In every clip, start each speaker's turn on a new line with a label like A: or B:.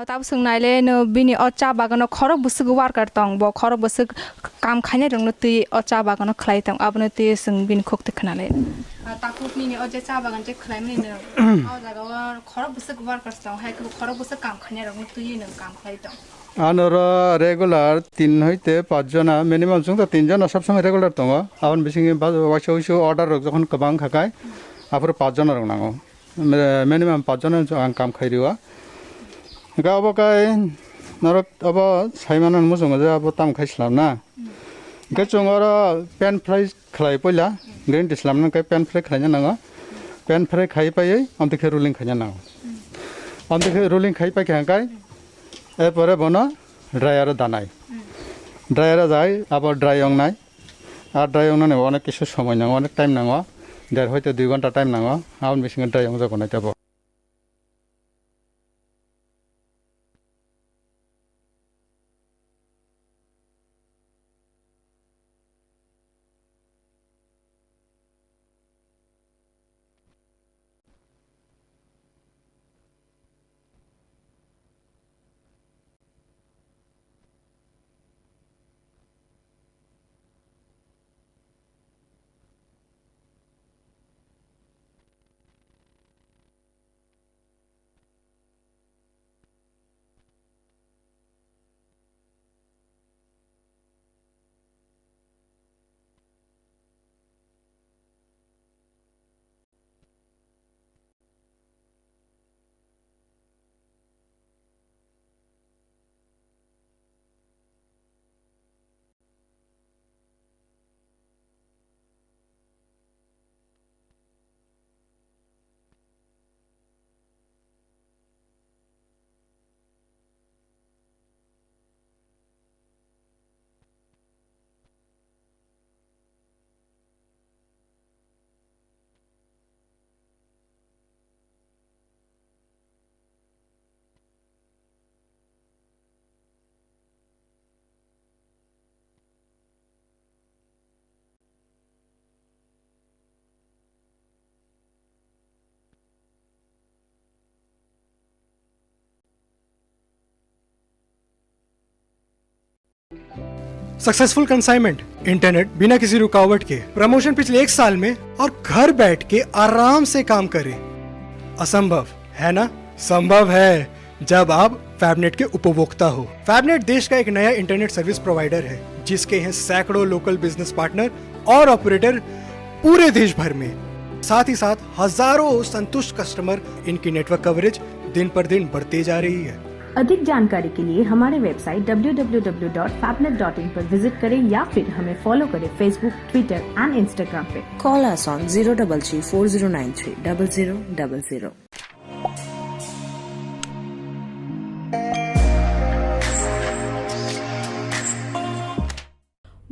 A: ताब सोंनायले नो बिनि अचा बागानो खरो बुसुग वार्कार तंग बो खरो बुसुग काम खाने रंनो ति अचा बागानो खलाय तंग आबनो ति सों बिनि खोकते खनाले ताकुपनि नि अजे चा बागान जे खलाय मनि नो आ जागा खरो बुसुग वार्कार तंग हाय को खरो बुसुग काम खाने रंनो ति नो काम खलाय तंग
B: आनोरा रेगुलर 3 হইতে 5 जना मिनिमाम जों 3 जना सब समय रेगुलर दङ आवन बिसिङि वाइसो अर्डर जखन गोबां खाकाय आफोर 5 जना रंनांगौ मिनिमाम 5 जना आं काम खायरिवा गावबा गाय नरक अब साइमानन मोजों जे अब ताम खाइस्लाम ना के चंगरा पेन फ्राइ खलाय पहिला ग्रीन दिस्लाम न के पेन फ्राइ खलाय नाङा पेन फ्राइ खाइ पायै अन्तखे रुलिं खाय नाङा अन्तखे रुलिं खाइ पाय खाय एरपरे बनो ड्रायर दानाय ड्रायर जाय अब ड्राय अंनाय आ ड्राय अंनानै अनेक किसु समय नाङा अनेक टाइम नाङा देर हयतो 2 घन्टा टाइम नाङा आउन बिसिङ ड्राय अंग जगनाय ताबो
C: सक्सेसफुल कंसाइनमेंट इंटरनेट बिना किसी रुकावट के प्रमोशन पिछले 1 साल में और घर बैठ के आराम से काम करें। असंभव है ना? संभव है जब आप फैबनेट के उपभोक्ता हो। फैबनेट देश का एक नया इंटरनेट सर्विस प्रोवाइडर है जिसके हैं सैकड़ों लोकल बिजनेस पार्टनर और ऑपरेटर पूरे देश भर में। साथ ही साथ हजारों संतुष्ट कस्टमर। इनकी नेटवर्क कवरेज दिन पर दिन बढ़ते जा रही है।
D: अधिक जानकारी के लिए हमारे वेबसाइट www.fabnet.in पर विजिट करें या फिर हमें फॉलो करें फेसबुक, ट्विटर एंड इंस्टाग्राम पे।
E: Call us on 03340930000.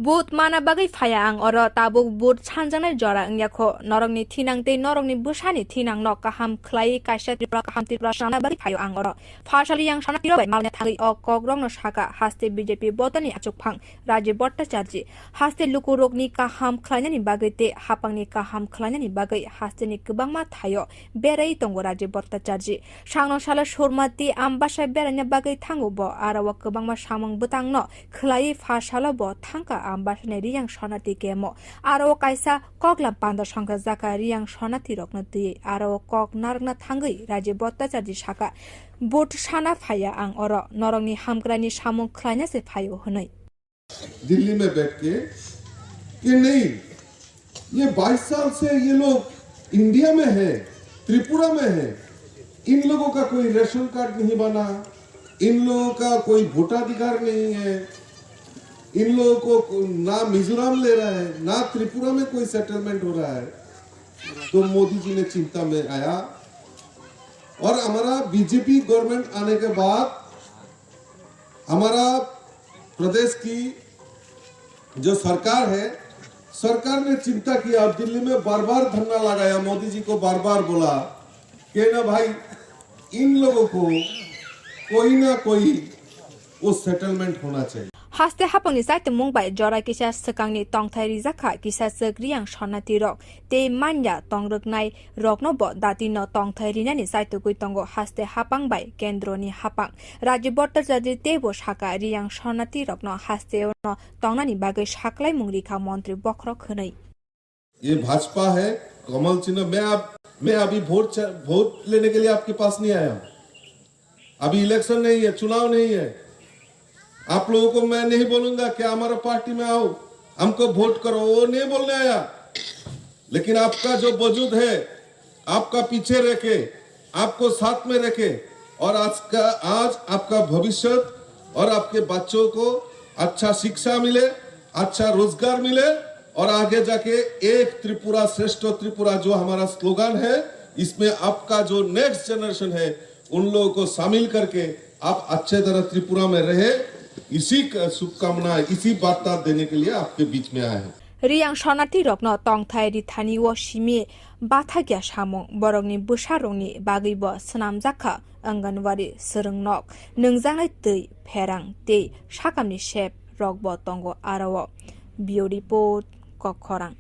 A: Boot mana bagai fayang oro tabuk boot chanjangna jora ngyakho norongni thinangte norongni busani thinang no kaham khlai kaisa tripra kaham tripra sana bagai fayo ang oro phasali yang sana tiro bai malne thagi o kogrong no saka haste BJP botani achukphang Rajiv Bhattacharya haste lukurokni kaham khlainani bagai te hapangni kaham khlainani bagai haste ni kubangma thayo berai tongo Rajiv Bhattacharya sangno sala surmati ambasai beranya bagai thango bo arawa kubangma samang butang no khlai phasala bo thangka ambasane riyang sonati kemo aro kaisa koklam panda sangka jaka riyang sonati rokna ti aro kok nargna thangai Rajiv Bhattacharya saka bot sana phaya ang oro norongni hamgrani samung khlaina se phayo honai
F: Delhi में बैठ के कि नहीं ये 22 साल से ये लोग इंडिया में है, त्रिपुरा में है, इन लोगों का कोई रेशन कार्ड नहीं बना, इन लोगों का कोई वोटाधिकार नहीं है, इन लोगों को ना मिजोरम ले रहा है ना त्रिपुरा में कोई सेटलमेंट हो रहा है। तो मोदी जी ने चिंता में आया और हमारा बीजेपी गवर्नमेंट आने के बाद हमारा प्रदेश की जो सरकार है, सरकार ने चिंता किया। दिल्ली में बार बार धरना लगाया, मोदी जी को बार बार बोला कि ना भाई इन लोगों को कोई ना कोई वो सेटलमेंट होना चाहिए।
A: Haste hapangni saite mungbai jora kisa sekangni tongthai rijaka kisa sekriang shonati rok te manya tongroknai rokno bo dati no tongthai rinani saite kui tongo haste hapangbai kendroni hapang Rajya Border Jadi Tebo Shaka Riang Shonati Rokno Haste no Tongnani Bagai Shaklai Mungrika Montri Bokrok Hunai
F: ये भाजपा है कमल चिन्ह मैं अभी vote लेने के लिए आपके पास नहीं आया हूं अभी इलेक्शन नहीं है चुनाव नहीं है आप लोगों को मैं नहीं बोलूंगा कि हमारा पार्टी में आओ हमको वोट करो वो नहीं बोलने आया लेकिन आपका जो वजूद है आपका पीछे रखे आपको साथ में रखे और आज आपका भविष्य और आपके बच्चों को अच्छा शिक्षा मिले अच्छा रोजगार मिले और आगे जाके एक त्रिपुरा श्रेष्ठ त्रिपुरा जो हमारा स्लोगन है इसमें आपका जो नेक्स्ट जनरेशन है उन लोगों को शामिल करके आप अच्छे तरह त्रिपुरा में रहे इसी शुभकामना इसी वार्ता देने के लिए आपके बीच में आए हैं
A: Riang Shonati Rokno Tongthai Ritani wo Shimi Bathagya Shamong Borongni Busharongni Bagibo Snam Zaka Anganwari Serengnok Nungzangai Tei Perang Tei Shakamni Shep Rokbo Tongo Arawo Bio Report Kokorang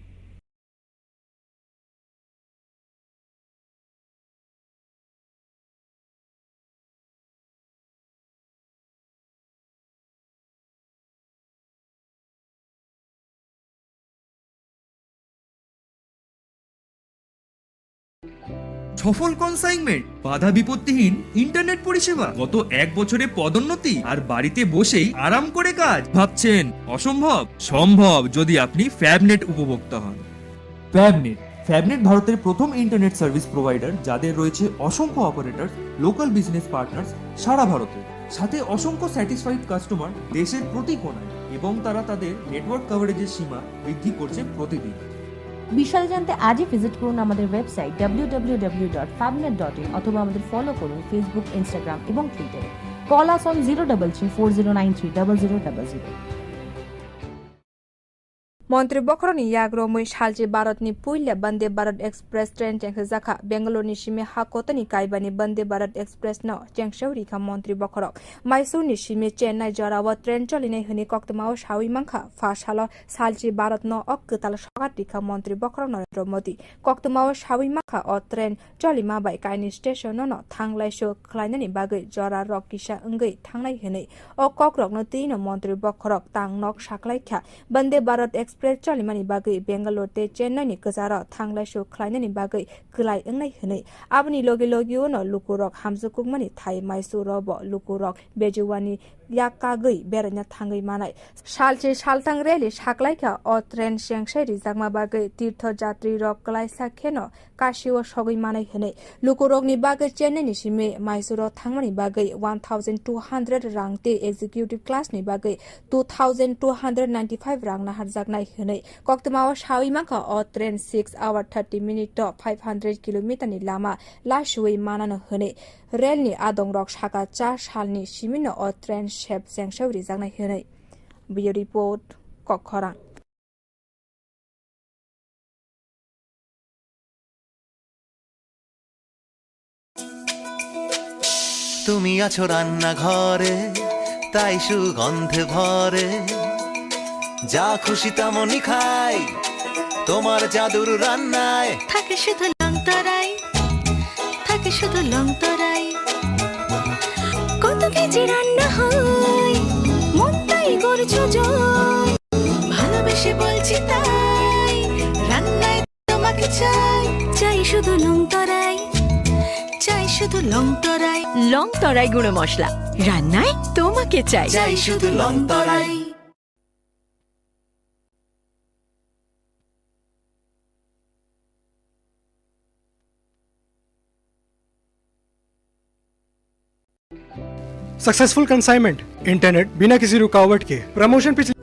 E: সফল কনসাইনমেন্ট বাধা বিপত্তিহীন ইন্টারনেট পরিষেবা গত 1 বছরে পদোন্নতি আর বাড়িতে বসেই আরাম করে কাজ ভাবছেন অসম্ভব সম্ভব যদি আপনি ফ্যাবনেট উপভোক্তা হন ফ্যাবনেট ভারতের প্রথম ইন্টারনেট সার্ভিস প্রোভাইডার যাদের রয়েছে অসংখ্য অপারেটর লোকাল বিজনেস পার্টনার্স সারা ভারতে সাথে অসংখ্য স্যাটিসফাইড কাস্টমার দেশের প্রতি কোণায় এবং তারা তাদের নেটওয়ার্ক কভারেজের সীমা বৃদ্ধি করছে প্রতিদিন
D: বিশাল জানতে আজই ভিজিট করুন আমাদের ওয়েবসাইট www.fabnet.in অথবা আমাদের ফলো করুন ফেসবুক ইনস্টাগ্রাম এবং টুইটারে call us on 03340930000
A: Montri Bokroni Yagro Mui Shalji Baratni Puilya Bande Bharat Express train Jangzaka Bangalore ni Shime Hakotani Kaibani Bande Bharat Express no Jangshauri ka Montri Bokrok Mysore ni Shime Chennai Jorawa train choline huni Koktamao Shawi Manka Fashalo Shalji Barat no Oktal Shagati ka Montri Bokrok Narendra Modi Koktamao Shawi Manka o train Jolima bai Kaini station no Thanglai Sho Klainani Bagai Jora Rock Kisha Ngai Thanglai huni o Kokrok no Tino Montri Bokrok Tang Nok Shaklai Kha Bande Bharat Express Cholimani Bagai Bangalore te Chennai ni Kazara Thanglai Sho Klainani Bagai Klai Ngai huni Abni Logi no Lukurok Hamzukuk Mani Thai Mysore bo Lukurok Bejuwani Yakagai Beranya Thangai Manai Shalchi Shaltang Reli Shaklaika o train Shengshay Rizagma Bagai Tirtho Jatri Rok Klai Sakheno Kashiwa Shogai Manai huni Lukurok ni Bagai Chennai ni Shime Mysore Thangmani Bagai 1200 rang te executive class ni Bagai 2295 rang na harjaknai huni Koktamao Shawi Manka o train 6 hour 30 minute to 500 km ni lama Lashui Manano huni Rail ni Adong Rok Shaka 4 salni Shimino o train Shep Sengshaw Rijaknai huni Bio Report Kokorang
G: তুমি আছো রান্না ঘরে তাই সুগন্ধে ভরে যা খুশি তেমনই খাই তোমার জাদুর রান্নায়
H: থাকে শুধু লংতরাই থাকে শুধু লংতরাই কত কেজি রান্না হয় মন তাই করছো জয় ভালোবেসে বলছি তাই রান্নায় তোমাকে চাই চাই শুধু লংতরাই চাই শুধু লংতরাই লংতরাই গুঁড়ো মশলা রান্নায় তোমাকে চাই
G: চাই শুধু লংতরাই
C: सक्सेसफुल कंसाइनमेंट इंटरनेट बिना किसी रुकावट के प्रमोशन पिछले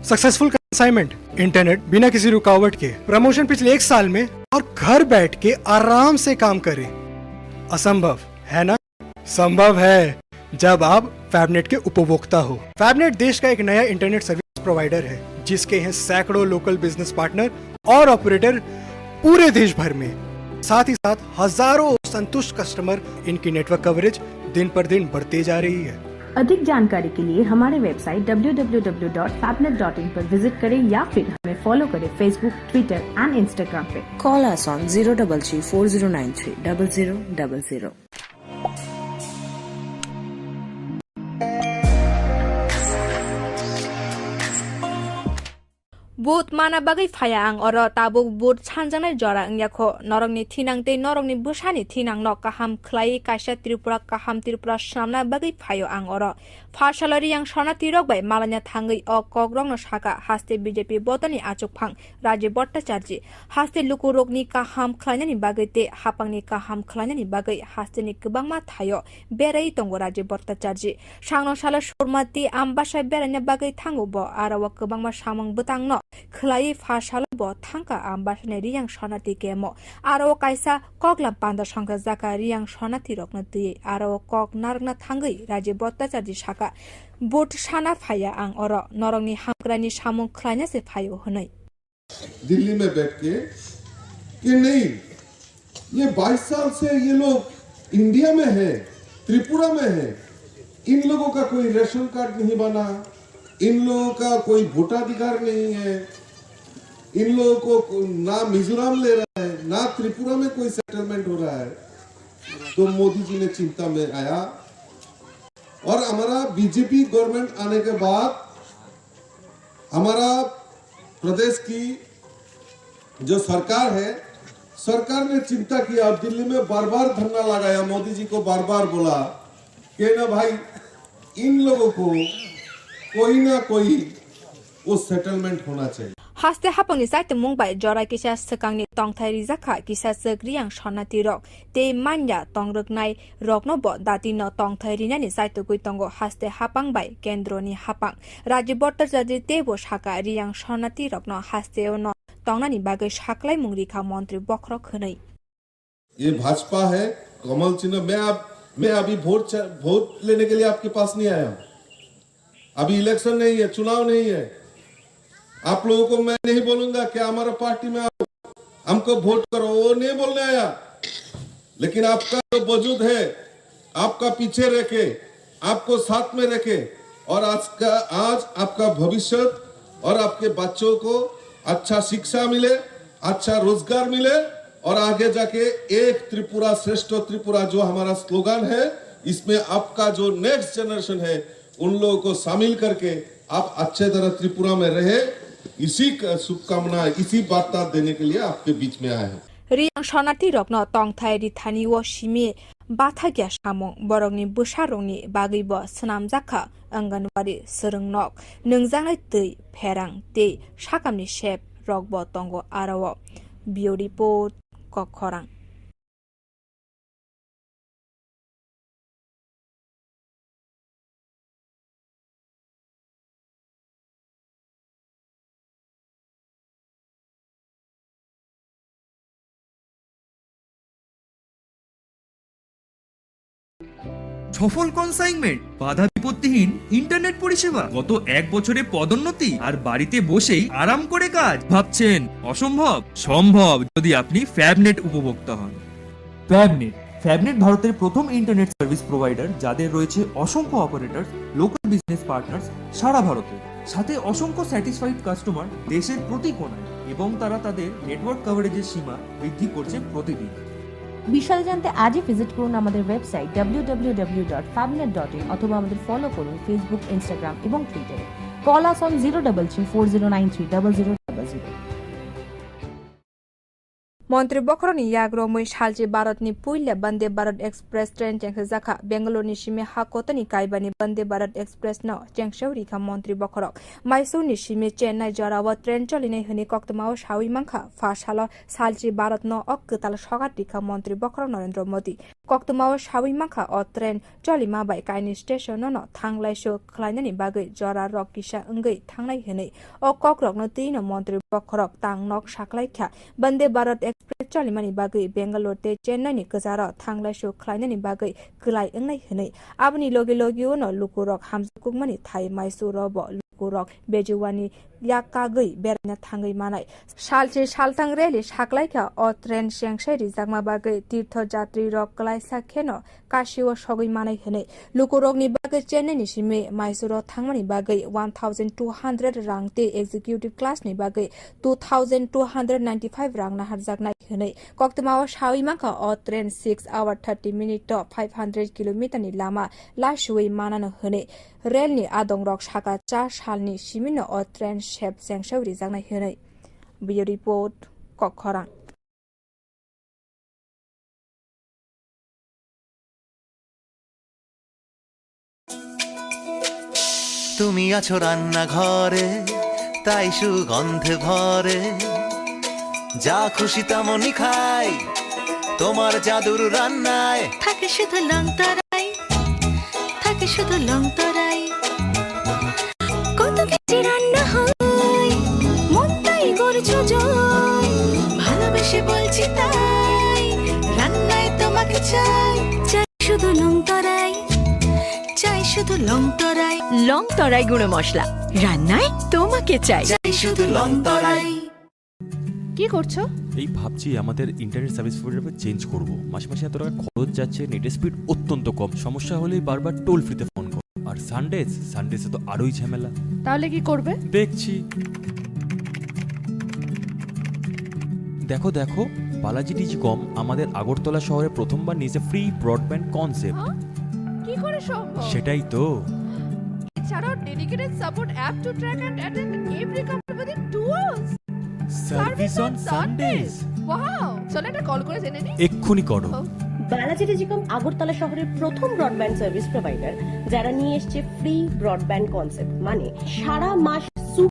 C: सक्सेसफुल कंसाइनमेंट इंटरनेट बिना किसी रुकावट के प्रमोशन पिछले 1 साल में और घर बैठ के आराम से काम करें। असंभव है ना? संभव है जब आप फैबनेट के उपभोक्ता हो। फैबनेट देश का एक नया इंटरनेट सर्विस प्रोवाइडर है जिसके हैं सैकड़ों लोकल बिजनेस पार्टनर और ऑपरेटर पूरे देश भर में। साथ ही साथ हजारों संतुष्ट कस्टमर। इनकी नेटवर्क कवरेज दिन पर दिन बढ़ते जा रही है।
D: अधिक जानकारी के लिए हमारे वेबसाइट www.fabnet.in पर विजिट करें या फिर हमें फॉलो करें फेसबुक, ट्विटर एंड इंस्टाग्राम पे।
I: Call us on 033-4093 0000.
A: Boot mana bagai phayang oro tabuk boot chanjangnai jora engyakho norongni thinangtei norongni bushani thinang nok kaham khlai kaisa Tripura kaham Tripura samna bagai phayo ang oro phasalari yang sona tirok bai malanya thangui o kogrong no saka haste BJP botani achukphang Raji Bhattacharya haste lukurokni kaham khlainani bagai te hapangni kaham khlainani bagai haste ni kwbangma thayo berai tongo Raji Bhattacharya sangno sala surmati ambasai beranya bagai thango bo arawa kwbangma samang butangno Khlai phasal bo thangka ambasane riyang sonati kemo aro kaisa kokla panda sangka jaka riyang sonati rokna tui aro kok narna thangai Raji Bhattacharya saka bot sana phaya ang oro norongni hamkrani samung khlaina se phayo honai
F: Delhi में बैठ के कि नहीं ये 22 साल से ये लोग इंडिया में है, त्रिपुरा में है, इन लोगों का कोई रेशन कार्ड नहीं बना, इन लोगों का कोई वोटाधिकार नहीं है, इन लोगों को ना मिजोरम ले रहा है, ना त्रिपुरा में कोई सेटलमेंट हो रहा है। तो मोदी जी ने चिंता में आया और हमारा बीजेपी गवर्नमेंट आने के बाद हमारा प्रदेश की जो सरकार है, सरकार ने चिंता किया और दिल्ली में बार बार धरना लगाया, मोदी जी को बार बार बोला कि ना भाई इन लोगों को कोई ना कोई वो सेटलमेंट होना चाहिए।
A: Haste hapangni saite mungbai jora kisa sekangni tongthai rijaka kisa sekriyang sonati rok te manya tongroknai rokno bo dati no tongthai rinani saite gui tongo haste hapangbai kendroni hapang Raji Bhattacharya tebo saka riyang sonati rokno haste no tongnani bagai saklai mungrikha मन्त्री बख्र खनै
F: ये भाजपा है, कमल चिन्ह। मैं अभी vote लेने के लिए आपके पास नहीं आया। अभी इलेक्शन नहीं है, चुनाव नहीं है। आप लोगों को मैं नहीं बोलूंगा कि हमारा पार्टी में आओ, हमको वोट करो, वो नहीं बोलने आया। लेकिन आपका जो वजूद है, आपका पीछे रखे, आपको साथ में रखे और आज आपका भविष्य और आपके बच्चों को अच्छा शिक्षा मिले, अच्छा रोजगार मिले और आगे जाके एक त्रिपुरा श्रेष्ठ त्रिपुरा जो हमारा स्लोगन है, इसमें आपका जो नेक्स्ट जनरेशन है उन लोगों को शामिल करके आप अच्छे तरह त्रिपुरा में रहे, इसी शुभकामना, इसी वार्ता देने के लिए आपके बीच में आए हैं।
A: Riyang sonati rokno tongthai rithani wo shimi bathagya samung borongni busarongni bagi bo snamjaka anganwari srungnok nungjangnai tui pherang te sakamni shep rokbo tongo arawo bioripot kokkorang
E: সফল কনসাইনমেন্ট বাধা বিপত্তিহীন ইন্টারনেট পরিষেবা গত 1 বছরে পদোন্নতি আর বাড়িতে বসেই আরাম করে কাজ ভাবছেন অসম্ভব সম্ভব যদি আপনি ফ্যাবনেট উপভোক্তা হন ফ্যাবনেট ভারতের প্রথম ইন্টারনেট সার্ভিস প্রোভাইডার যাদের রয়েছে অসংখ্য অপারেটর লোকাল বিজনেস পার্টনার্স সারা ভারতে সাথে অসংখ্য স্যাটিসফাইড কাস্টমার দেশের প্রতি কোণায় এবং তারা তাদের নেটওয়ার্ক কভারেজের সীমা বৃদ্ধি করছে প্রতিদিন
D: বিশাল জানতে আজই ভিজিট করুন আমাদের ওয়েবসাইট www.fabnet.in অথবা আমাদের ফলো করুন ফেসবুক, ইনস্টাগ্রাম এবং টুইটারে। Call us on 033-4093 0000।
A: মন্ত্রী বখরনি ইয়াগ্রমই সালজি ভারতনি পুইলে বন্দে ভারত এক্সপ্রেস ট্রেন চেংসে জাখা বেঙ্গালুরুনি সিমে হাকতনি কাইবানি বন্দে ভারত এক্সপ্রেস ন চেংসেও রিখা মন্ত্রী বখরক মাইসুরনি সিমে চেন্নাই জরাওয়া ট্রেন চলিনে হনি কক্তমাও সাউই মাংখা ফাসাল সালজি ভারত ন অক্কতাল সগাত রিখা মন্ত্রী বখরক নরেন্দ্র মোদী কক্তমাও সাউই মাংখা অ ট্রেন চলিমা বাই কাইনি স্টেশন ন থাংলাইসো খ্লাইनानि बागै जरा रक किसा अंगै थांनाय हनै अ कक्रकनो तीन मन्त्री बखरक तां नक साख्लाइख्या वन्दे भारत एक्सप्रेस चलिमानि बागै बेंगालुरु ते चेन्नाइनि गोजार थांलाइसो ख्लाइनानि बागै गलाय अंगै हनै आबनि लगे लगियो न लुकुरक हामजुकुकमानि थाइ माइसु रब लुकुरक बेजुवानि याकागै बेरना थांगै मानाय सालचे सालथां रेलि साख्लाइख्या अ ट्रेन सेंसै रिजाकमा बागै तीर्थयात्री रक गलायसा खेन काशिओ सगै मानाय हनै लुकुरकनि बागै चेन्नाइनि सिमे माइसुर थांमानि बागै 1200 रां ते एक्जिक्यूटिव क्लासनि बागै 2295 रां नाहारजाकनाय हनै कक्तमाव साविमाखा अ ट्रेन 6 आवर 30 मिनिट 500 किलोमिटारनि लामा लासुयै मानानो हनै रेलनि आदं रक साका 4 सालनि सिमिनो अ ट्रेन शेप सेंसौ रिजाकनाय हनै बियो रिपोर्ट कखरां
G: তুমি আছো রান্নাঘরে তাই সুগন্ধে ভরে যা খুশি তেমনই খাই তোমার জাদুর রান্নায়
H: থাকে শুধু লং তরাই থাকে শুধু লং তরাই কত কিছু রান্না হয় মন তাই করছো জয় ভালোবেসে বলছি তাই রান্নায় তোমাকে চাই চাই শুধু লং তরাই চাই শুধু লং তরাই
J: লং তরাই গুঁড়ো মশলা রান্নায় তোমাকে চাই
G: চাই শুধু লং তরাই।
A: কি করছো
K: এই ভাবছি আমাদের ইন্টারনেট সার্ভিস প্রোভাইডার চেঞ্জ করব মাসে মাসে এত টাকা খরচ যাচ্ছে নেটের স্পিড অত্যন্ত কম সমস্যা হলেই বারবার টোল ফ্রিতে ফোন করো আর সানডেসে তো আরোই ঝামেলা
A: তাহলে কি করবে
K: দেখছি দেখো দেখো বালাজি ডিজিকম আমাদের আগরতলা শহরে প্রথমবার নিয়েছে ফ্রি ব্রডব্যান্ড কনসেপ্ট
A: কি করে সম্ভব
K: সেটাই তো
A: এছাড়াও dedicated support app to track and attend every customer within 2 hours
K: service on Sundays
A: wow চলো একটা কল করে জেনে নি
K: এক্ষুনি করো
J: বালাজি টেলিকম আগরতলা শহরের প্রথম ব্রডব্যান্ড সার্ভিস প্রোভাইডার যারা নিয়ে এসেছে ফ্রি ব্রডব্যান্ড কনসেপ্ট মানে সারা মাস